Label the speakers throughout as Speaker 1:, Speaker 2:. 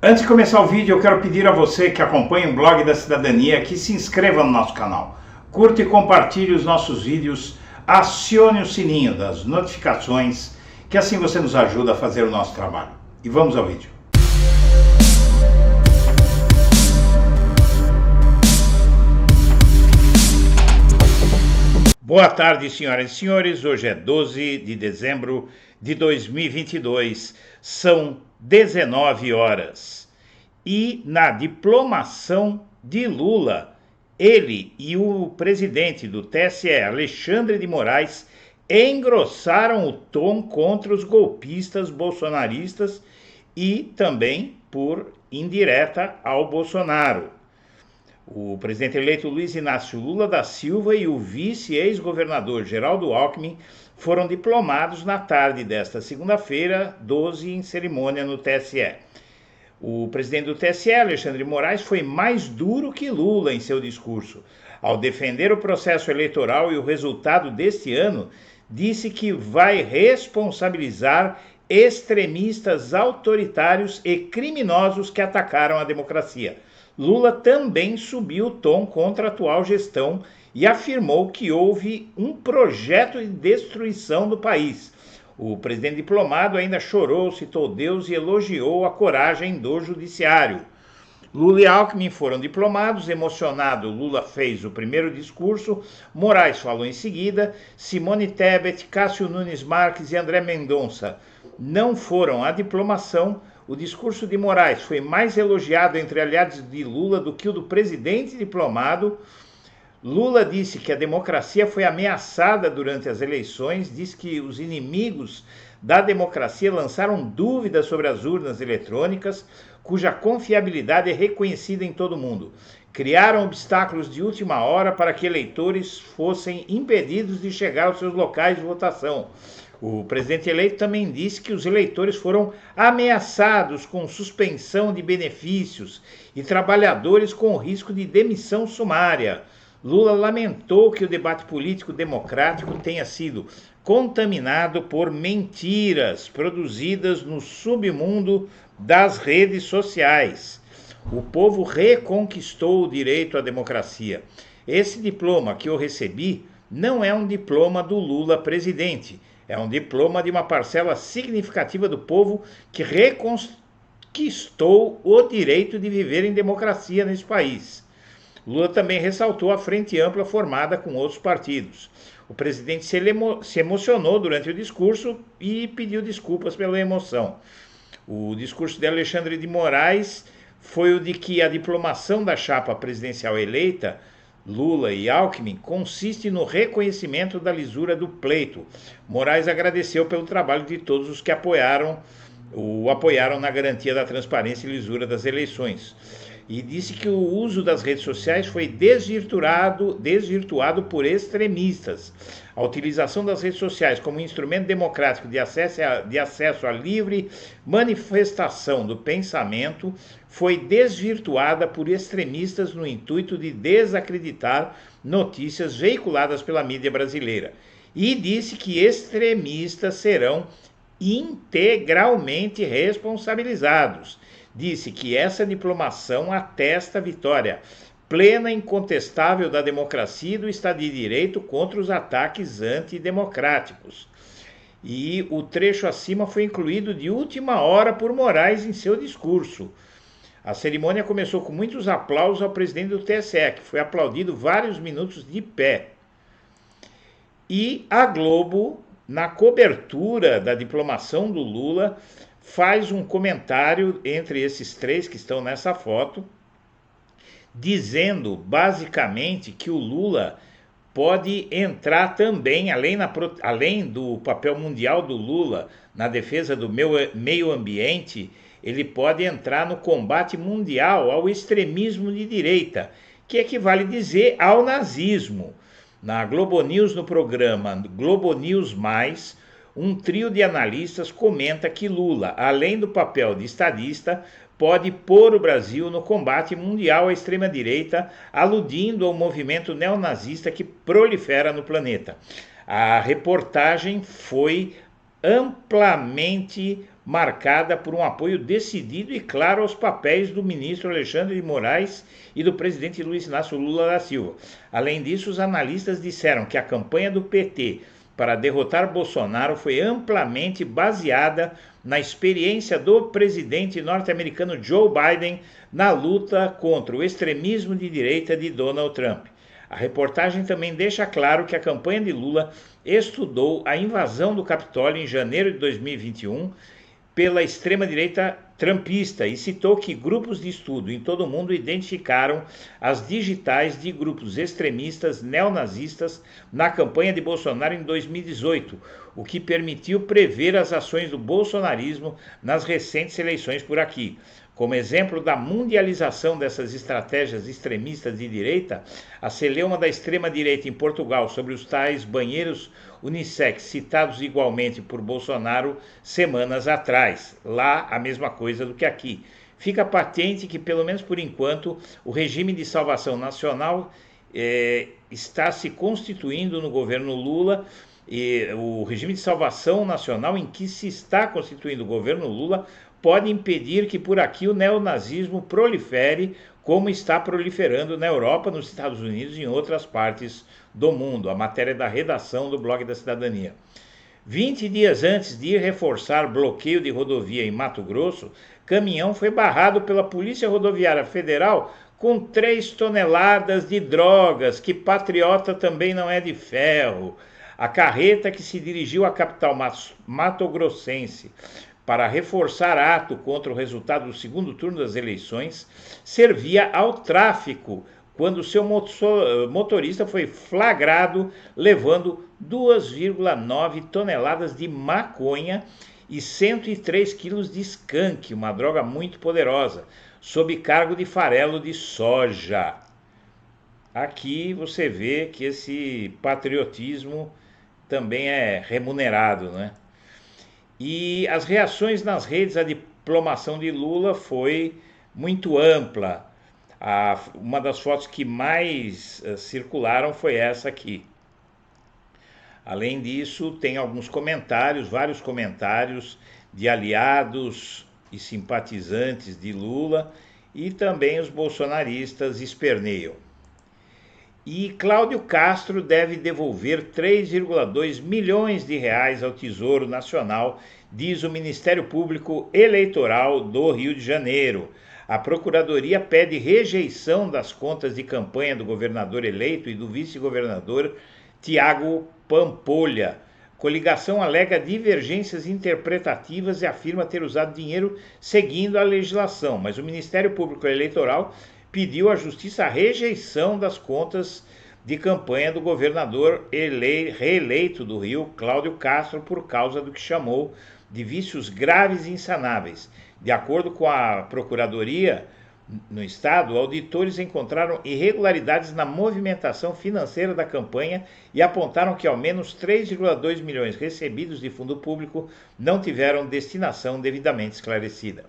Speaker 1: Antes de começar o vídeo, eu quero pedir a você que acompanha o Blog da Cidadania que se inscreva no nosso canal, curta e compartilhe os nossos vídeos, acione o sininho das notificações, que assim você nos ajuda a fazer o nosso trabalho. E vamos ao vídeo. Boa tarde, senhoras e senhores. Hoje é 12 de dezembro de 2022, são 19 horas. E na diplomação de Lula, ele e o presidente do TSE, Alexandre de Moraes, engrossaram o tom contra os golpistas bolsonaristas e também, por indireta, ao Bolsonaro. O presidente eleito Luiz Inácio Lula da Silva e o vice-ex-governador Geraldo Alckmin foram diplomados na tarde desta segunda-feira, 12, em cerimônia no TSE. O presidente do TSE, Alexandre de Moraes, foi mais duro que Lula em seu discurso. Ao defender o processo eleitoral e o resultado deste ano, disse que vai responsabilizar extremistas autoritários e criminosos que atacaram a democracia. Lula também subiu o tom contra a atual gestão e afirmou que houve um projeto de destruição do país. O presidente diplomado ainda chorou, citou Deus e elogiou a coragem do judiciário. Lula e Alckmin foram diplomados. Emocionado, Lula fez o primeiro discurso, Moraes falou em seguida, Simone Tebet, Cássio Nunes Marques e André Mendonça não foram à diplomação. O discurso de Moraes foi mais elogiado entre aliados de Lula do que o do presidente diplomado. Lula disse que a democracia foi ameaçada durante as eleições, disse que os inimigos da democracia lançaram dúvidas sobre as urnas eletrônicas, cuja confiabilidade é reconhecida em todo o mundo. Criaram obstáculos de última hora para que eleitores fossem impedidos de chegar aos seus locais de votação. O presidente eleito também disse que os eleitores foram ameaçados com suspensão de benefícios e trabalhadores com risco de demissão sumária. Lula lamentou que o debate político democrático tenha sido contaminado por mentiras produzidas no submundo das redes sociais. O povo reconquistou o direito à democracia. Esse diploma que eu recebi não é um diploma do Lula presidente. É um diploma de uma parcela significativa do povo que reconquistou o direito de viver em democracia nesse país. Lula também ressaltou a frente ampla formada com outros partidos. O presidente se emocionou durante o discurso e pediu desculpas pela emoção. O discurso de Alexandre de Moraes foi o de que a diplomação da chapa presidencial eleita, Lula e Alckmin, consiste no reconhecimento da lisura do pleito. Moraes agradeceu pelo trabalho de todos os que o apoiaram na garantia da transparência e lisura das eleições. E disse que o uso das redes sociais foi desvirtuado por extremistas. A utilização das redes sociais como instrumento democrático de acesso à livre manifestação do pensamento foi desvirtuada por extremistas no intuito de desacreditar notícias veiculadas pela mídia brasileira. E disse que extremistas serão integralmente responsabilizados. Disse que essa diplomação atesta a vitória plena e incontestável da democracia e do Estado de Direito contra os ataques antidemocráticos. E o trecho acima foi incluído de última hora por Moraes em seu discurso. A cerimônia começou com muitos aplausos ao presidente do TSE, que foi aplaudido vários minutos de pé. E a Globo, na cobertura da diplomação do Lula, faz um comentário entre esses três que estão nessa foto, dizendo basicamente que o Lula pode entrar também, além do papel mundial do Lula na defesa do meio ambiente, ele pode entrar no combate mundial ao extremismo de direita, que equivale dizer ao nazismo. Na Globo News, no programa Globo News+, um trio de analistas comenta que Lula, além do papel de estadista, pode pôr o Brasil no combate mundial à extrema-direita, aludindo ao movimento neonazista que prolifera no planeta. A reportagem foi amplamente marcada por um apoio decidido e claro aos papéis do ministro Alexandre de Moraes e do presidente Luiz Inácio Lula da Silva. Além disso, os analistas disseram que a campanha do PT para derrotar Bolsonaro foi amplamente baseada na experiência do presidente norte-americano Joe Biden na luta contra o extremismo de direita de Donald Trump. A reportagem também deixa claro que a campanha de Lula estudou a invasão do Capitólio em janeiro de 2021 pela extrema-direita trumpista e citou que grupos de estudo em todo o mundo identificaram as digitais de grupos extremistas neonazistas na campanha de Bolsonaro em 2018, o que permitiu prever as ações do bolsonarismo nas recentes eleições por aqui. Como exemplo da mundialização dessas estratégias extremistas de direita, a celeuma da extrema-direita em Portugal sobre os tais banheiros unissex citados igualmente por Bolsonaro semanas atrás. Lá, a mesma coisa do que aqui. Fica patente que, pelo menos por enquanto, o regime de salvação nacional está se constituindo no governo Lula. E o regime de salvação nacional em que se está constituindo o governo Lula pode impedir que por aqui o neonazismo prolifere como está proliferando na Europa, nos Estados Unidos e em outras partes do mundo. A matéria é da redação do Blog da Cidadania. 20 dias antes de ir reforçar bloqueio de rodovia em Mato Grosso, caminhão foi barrado pela Polícia Rodoviária Federal com 3 toneladas de drogas, que patriota também não é de ferro. A carreta que se dirigiu à capital matogrossense para reforçar ato contra o resultado do segundo turno das eleições, servia ao tráfico, quando seu motorista foi flagrado levando 2,9 toneladas de maconha e 103 quilos de skunk, uma droga muito poderosa, sob cargo de farelo de soja. Aqui você vê que esse patriotismo também é remunerado, né? E as reações nas redes à diplomação de Lula foi muito ampla. Uma das fotos que mais circularam foi essa aqui. Além disso, tem alguns comentários, vários comentários de aliados e simpatizantes de Lula, e também os bolsonaristas esperneiam. E Cláudio Castro deve devolver 3,2 milhões de reais ao Tesouro Nacional, diz o Ministério Público Eleitoral do Rio de Janeiro. A Procuradoria pede rejeição das contas de campanha do governador eleito e do vice-governador Tiago Pampolha. Coligação alega divergências interpretativas e afirma ter usado dinheiro seguindo a legislação, mas o Ministério Público Eleitoral pediu à Justiça a rejeição das contas de campanha do governador reeleito do Rio, Cláudio Castro, por causa do que chamou de vícios graves e insanáveis. De acordo com a Procuradoria no Estado, auditores encontraram irregularidades na movimentação financeira da campanha e apontaram que ao menos 3,2 milhões recebidos de fundo público não tiveram destinação devidamente esclarecida.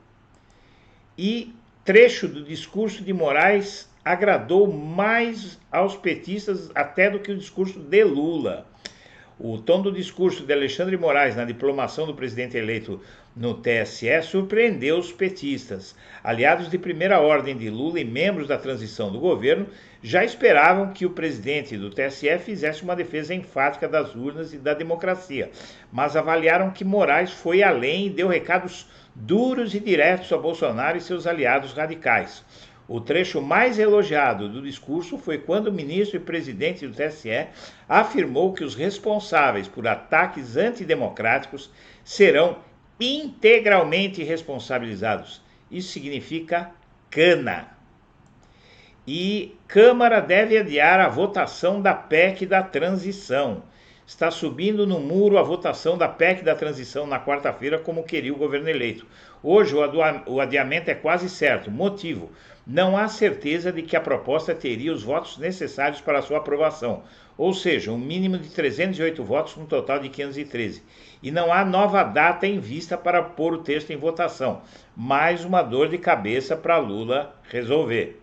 Speaker 1: E trecho do discurso de Moraes agradou mais aos petistas até do que o discurso de Lula. O tom do discurso de Alexandre de Moraes na diplomação do presidente eleito no TSE surpreendeu os petistas. Aliados de primeira ordem de Lula e membros da transição do governo já esperavam que o presidente do TSE fizesse uma defesa enfática das urnas e da democracia, mas avaliaram que Moraes foi além e deu recados duros e diretos a Bolsonaro e seus aliados radicais. O trecho mais elogiado do discurso foi quando o ministro e presidente do TSE afirmou que os responsáveis por ataques antidemocráticos serão integralmente responsabilizados. Isso significa cana. E Câmara deve adiar a votação da PEC da transição. Está subindo no muro a votação da PEC da transição na quarta-feira, como queria o governo eleito. Hoje o adiamento é quase certo. Motivo: não há certeza de que a proposta teria os votos necessários para a sua aprovação, ou seja, um mínimo de 308 votos com um total de 513. E não há nova data em vista para pôr o texto em votação. Mais uma dor de cabeça para Lula resolver.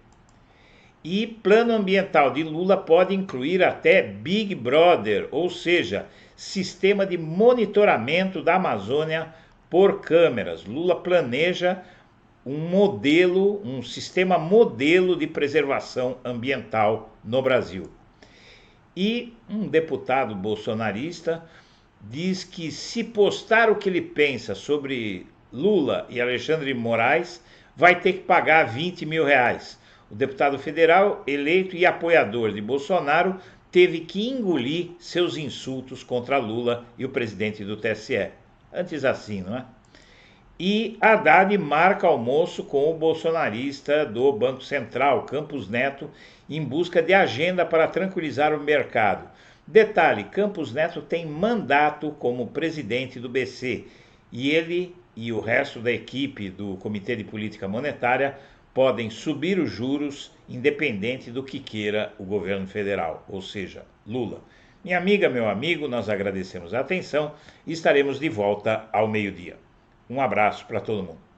Speaker 1: E plano ambiental de Lula pode incluir até Big Brother, ou seja, sistema de monitoramento da Amazônia por câmeras. Lula planeja um modelo, um sistema modelo de preservação ambiental no Brasil. E um deputado bolsonarista diz que se postar o que ele pensa sobre Lula e Alexandre de Moraes, vai ter que pagar 20 mil reais. O deputado federal, eleito e apoiador de Bolsonaro, teve que engolir seus insultos contra Lula e o presidente do TSE. Antes assim, não é? E Haddad marca almoço com o bolsonarista do Banco Central, Campos Neto, em busca de agenda para tranquilizar o mercado. Detalhe, Campos Neto tem mandato como presidente do BC e ele e o resto da equipe do Comitê de Política Monetária podem subir os juros independente do que queira o governo federal, ou seja, Lula. Minha amiga, meu amigo, nós agradecemos a atenção e estaremos de volta ao meio-dia. Um abraço para todo mundo.